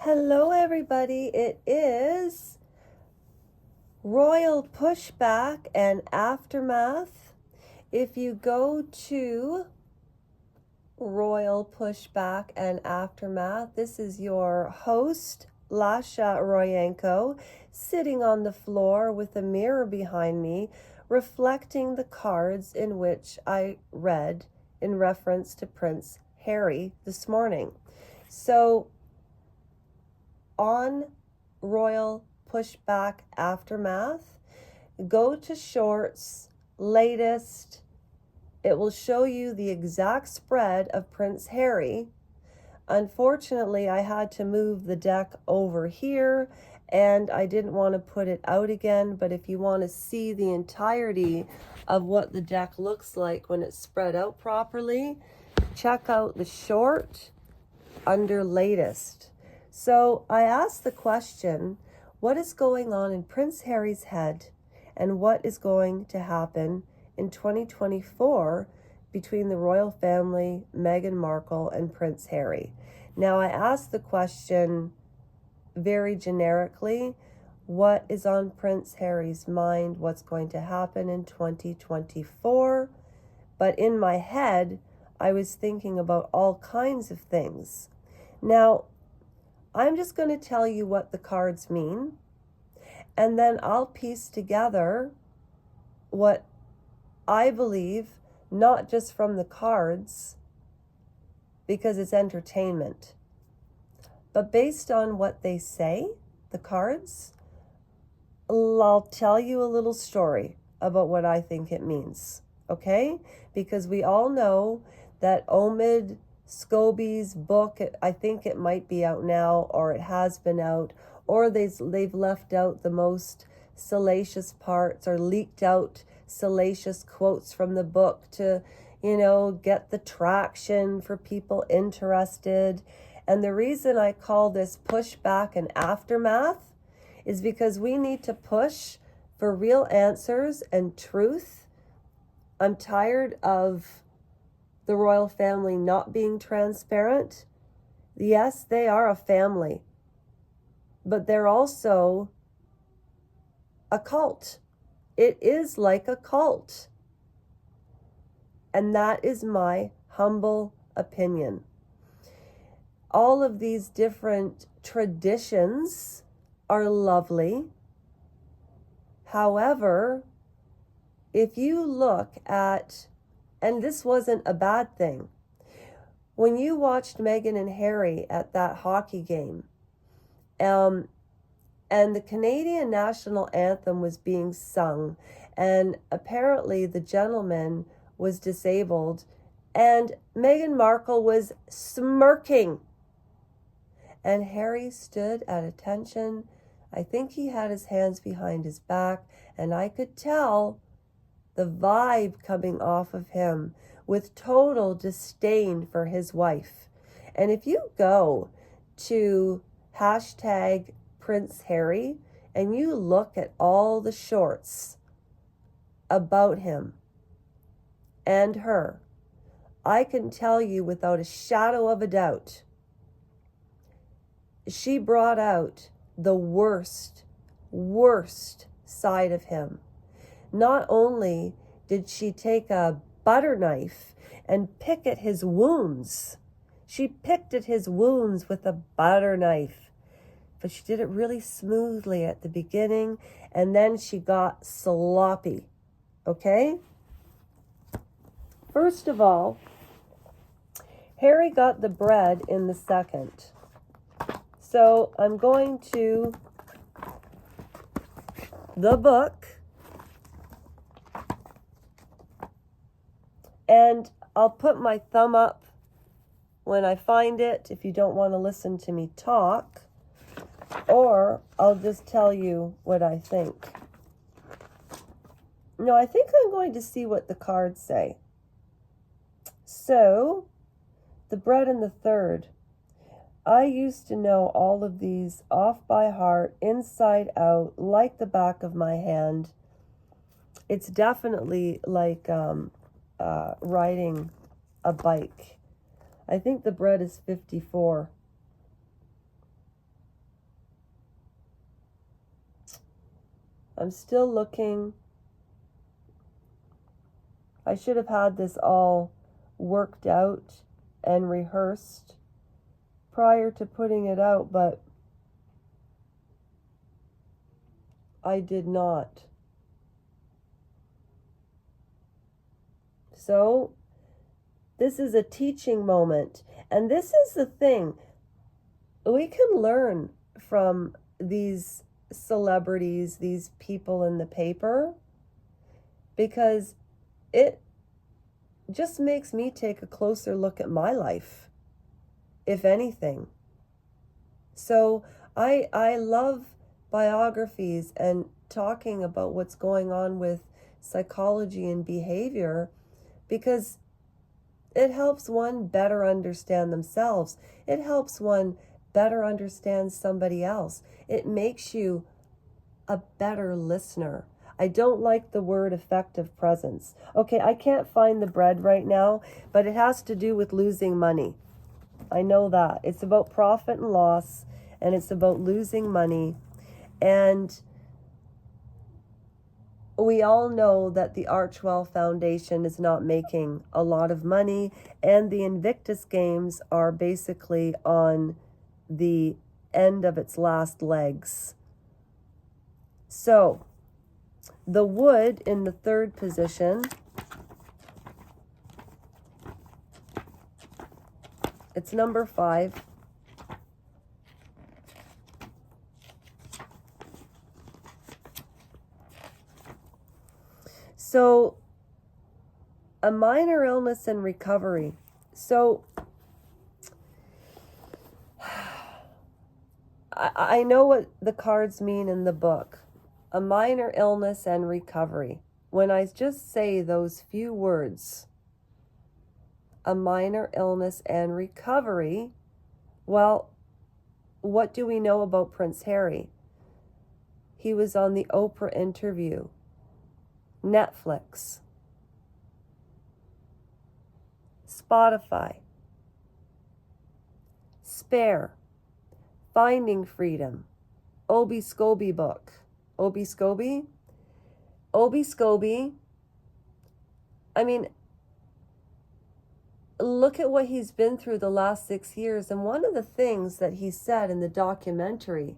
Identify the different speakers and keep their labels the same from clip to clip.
Speaker 1: Hello, everybody. It is Royal Pushback and Aftermath. If you go to Royal Pushback and Aftermath, this is your host, Lasha Royenko, sitting on the floor with a mirror behind me, reflecting the cards in which I read in reference to Prince Harry this morning. So, on Royal Pushback Aftermath, go to Shorts, Latest. It will show you the exact spread of Prince Harry. Unfortunately, I had to move the deck over here and I didn't want to put it out again, but if you want to see the entirety of what the deck looks like when it's spread out properly, check out the short under Latest. So I asked the question, what is going on in Prince Harry's head and what is going to happen in 2024 between the royal family, Meghan Markle and Prince Harry? Now I asked the question very generically, what is on Prince Harry's mind, what's going to happen in 2024? But in my head, I was thinking about all kinds of things. Now, I'm just going to tell you what the cards mean, and then I'll piece together what I believe, not just from the cards, because it's entertainment, but based on what they say, the cards, I'll tell you a little story about what I think it means, okay? Because we all know that Omid Scobie's book, I think it might be out now, or it has been out, or they've left out the most salacious parts or leaked out salacious quotes from the book to, get the traction for people interested. And the reason I call this Pushback and Aftermath is because we need to push for real answers and truth. I'm tired of the royal family not being transparent. Yes, they are a family, but they're also a cult. It is like a cult. And that is my humble opinion. All of these different traditions are lovely. However, if you look at, and this wasn't a bad thing, when you watched Meghan and Harry at that hockey game, and the Canadian national anthem was being sung, and apparently the gentleman was disabled, and Meghan Markle was smirking, and Harry stood at attention. I think he had his hands behind his back, and I could tell the vibe coming off of him with total disdain for his wife. And if you go to hashtag Prince Harry and you look at all the shorts about him and her, I can tell you without a shadow of a doubt, she brought out the worst side of him. Not only did she take a butter knife and pick at his wounds, she picked at his wounds with a butter knife, but she did it really smoothly at the beginning, and then she got sloppy, okay? First of all, Harry got the bread in the second. So I'm going to the book, and I'll put my thumb up when I find it if you don't want to listen to me talk, or I'll just tell you what I think. No, I think I'm going to see what the cards say. So, the bread and the third. I used to know all of these off by heart, inside out, like the back of my hand. It's definitely like riding a bike. I think the bread is 54. I'm still looking. I should have had this all worked out and rehearsed prior to putting it out, but I did not. So this is a teaching moment. And this is the thing. We can learn from these celebrities, these people in the paper, because it just makes me take a closer look at my life, if anything. So I love biographies and talking about what's going on with psychology and behavior, because it helps one better understand themselves. It helps one better understand somebody else. It makes you a better listener. I don't like the word effective presence. Okay, I can't find the bread right now, but it has to do with losing money. I know that. It's about profit and loss, and it's about losing money. And we all know that the Archwell Foundation is not making a lot of money, and the Invictus Games are basically on the end of its last legs. So, the wood in the third position, it's number 5. So, a minor illness and recovery. So, I know what the cards mean in the book. A minor illness and recovery. When I just say those few words, a minor illness and recovery, well, what do we know about Prince Harry? He was on the Oprah interview, Netflix, Spotify, Spare, Finding Freedom, Obi Scobie book. Obi Scobie? Obi Scobie, I mean, look at what he's been through the last 6 years. And one of the things that he said in the documentary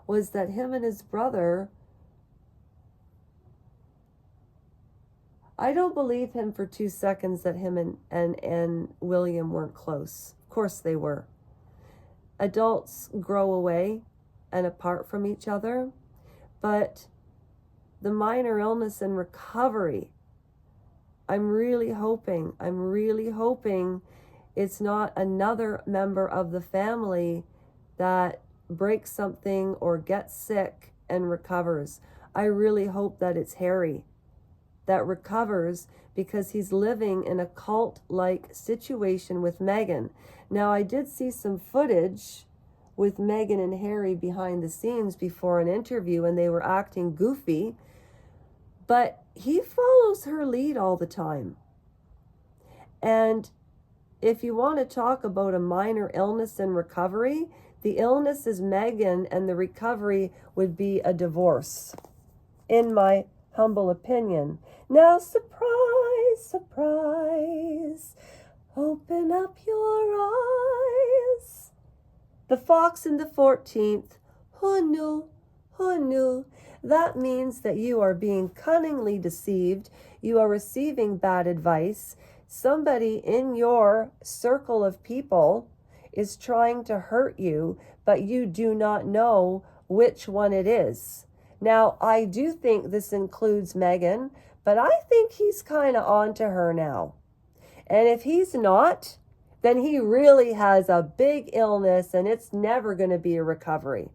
Speaker 1: was that him and his brother, I don't believe him for 2 seconds that him and William weren't close. Of course they were. Adults grow away and apart from each other, but the minor illness and recovery, I'm really hoping it's not another member of the family that breaks something or gets sick and recovers. I really hope that it's Harry that recovers, because he's living in a cult-like situation with Meghan. Now, I did see some footage with Meghan and Harry behind the scenes before an interview, and they were acting goofy, but he follows her lead all the time. And if you want to talk about a minor illness and recovery, the illness is Meghan, and the recovery would be a divorce, in my humble opinion. Now, surprise, surprise, open up your eyes. The Fox in the 14th, who knew, who knew? That means that you are being cunningly deceived. You are receiving bad advice. Somebody in your circle of people is trying to hurt you, but you do not know which one it is. Now, I do think this includes Meghan, but I think he's kind of on to her now. And if he's not, then he really has a big illness, and it's never going to be a recovery.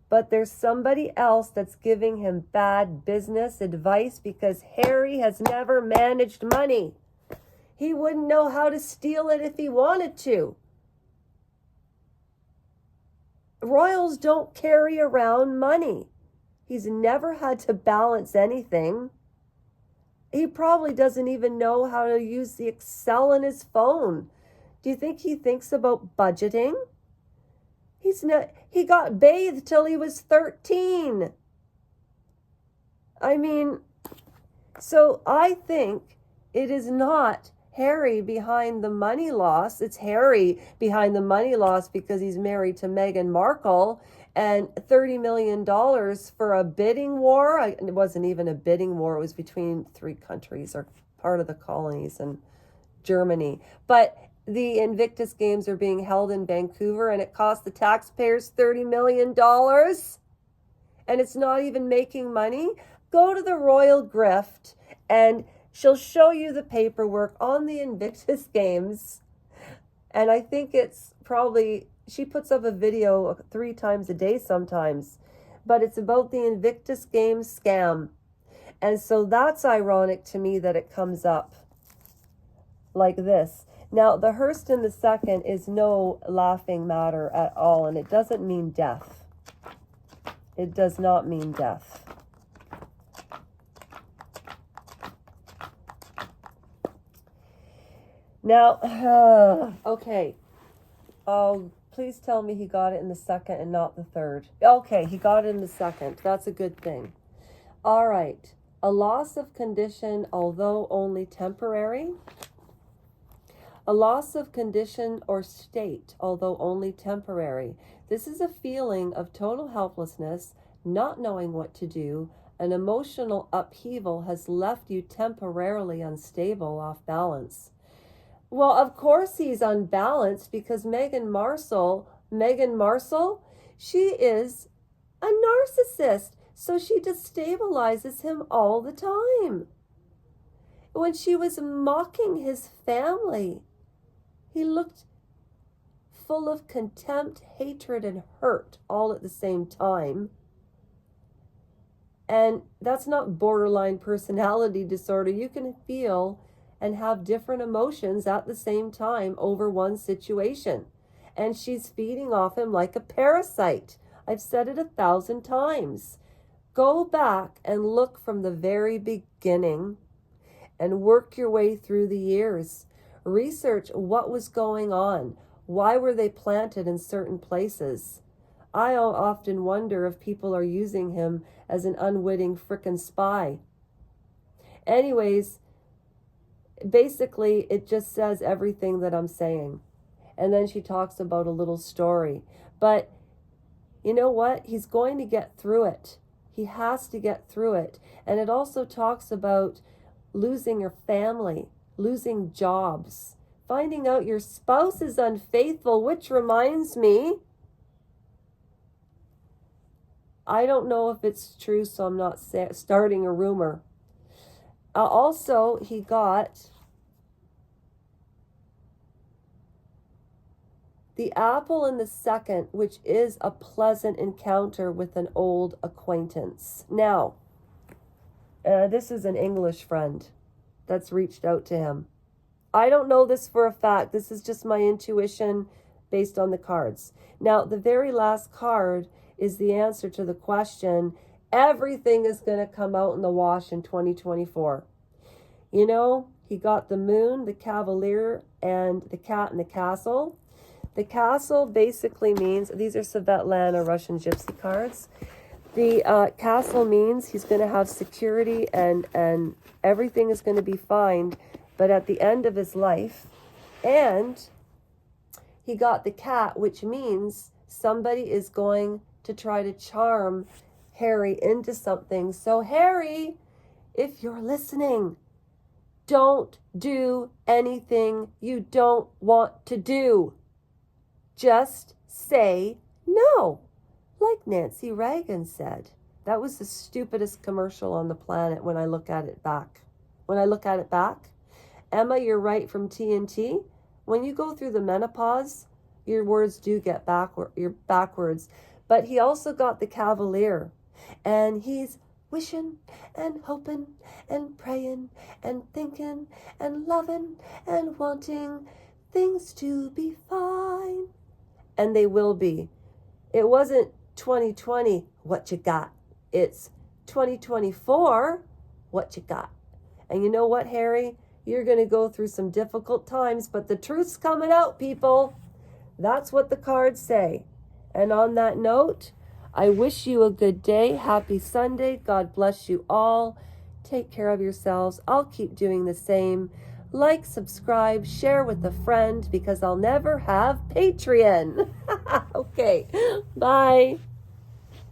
Speaker 1: But there's somebody else that's giving him bad business advice, because Harry has never managed money. He wouldn't know how to steal it if he wanted to. Royals don't carry around money. He's never had to balance anything. He probably doesn't even know how to use the Excel in his phone. Do you think he thinks about budgeting? He he got bathed till he was 13. I mean, so I think it is not Harry behind the money loss. It's Harry behind the money loss because he's married to Meghan Markle, and $30 million for a bidding war. It wasn't even a bidding war. It was between 3 countries or part of the colonies and Germany. But the Invictus Games are being held in Vancouver, and it cost the taxpayers $30 million. And it's not even making money. Go to the Royal Grift, and she'll show you the paperwork on the Invictus Games. And I think it's probably, she puts up a video 3 times a day sometimes, but it's about the Invictus Games scam. And so that's ironic to me that it comes up like this. Now, the Hearst in the second is no laughing matter at all, and it doesn't mean death. It does not mean death. Now, okay. Oh, please tell me he got it in the second and not the third. Okay, he got it in the second. That's a good thing. All right. A loss of condition, although only temporary. A loss of condition or state, although only temporary. This is a feeling of total helplessness, not knowing what to do. An emotional upheaval has left you temporarily unstable, off balance. Well, of course he's unbalanced because Meghan Markle, she is a narcissist. So she destabilizes him all the time. When she was mocking his family, he looked full of contempt, hatred, and hurt all at the same time. And that's not borderline personality disorder. You can feel and have different emotions at the same time over one situation. And she's feeding off him like a parasite. I've said it 1,000 times. Go back and look from the very beginning and work your way through the years. Research what was going on. Why were they planted in certain places? I often wonder if people are using him as an unwitting frickin' spy. Anyways, basically, it just says everything that I'm saying. And then she talks about a little story. But you know what? He's going to get through it. He has to get through it. And it also talks about losing your family, losing jobs, finding out your spouse is unfaithful, which reminds me, I don't know if it's true, so I'm not starting a rumor. Also, he got the apple in the second, which is a pleasant encounter with an old acquaintance. Now, this is an English friend that's reached out to him. I don't know this for a fact. This is just my intuition based on the cards. Now, the very last card is the answer to the question, everything is going to come out in the wash in 2024. You know, he got the moon, the cavalier, and the cat in the castle. The castle basically means, these are Svetlana Russian Gypsy cards. The castle means he's going to have security and everything is going to be fine, but at the end of his life. And he got the cat, which means somebody is going to try to charm Harry into something. So Harry, if you're listening, don't do anything you don't want to do. Just say no, like Nancy Reagan said. That was the stupidest commercial on the planet when I look at it back. Emma, you're right from TNT. When you go through the menopause, your words do get backwards. But he also got the cavalier. And he's wishing and hoping and praying and thinking and loving and wanting things to be fine. And they will be. It wasn't 2020, what you got. It's 2024, what you got. And you know what, Harry? You're going to go through some difficult times, but the truth's coming out, people. That's what the cards say. And on that note, I wish you a good day. Happy Sunday. God bless you all. Take care of yourselves. I'll keep doing the same. Like, subscribe, share with a friend because I'll never have Patreon. Okay, bye.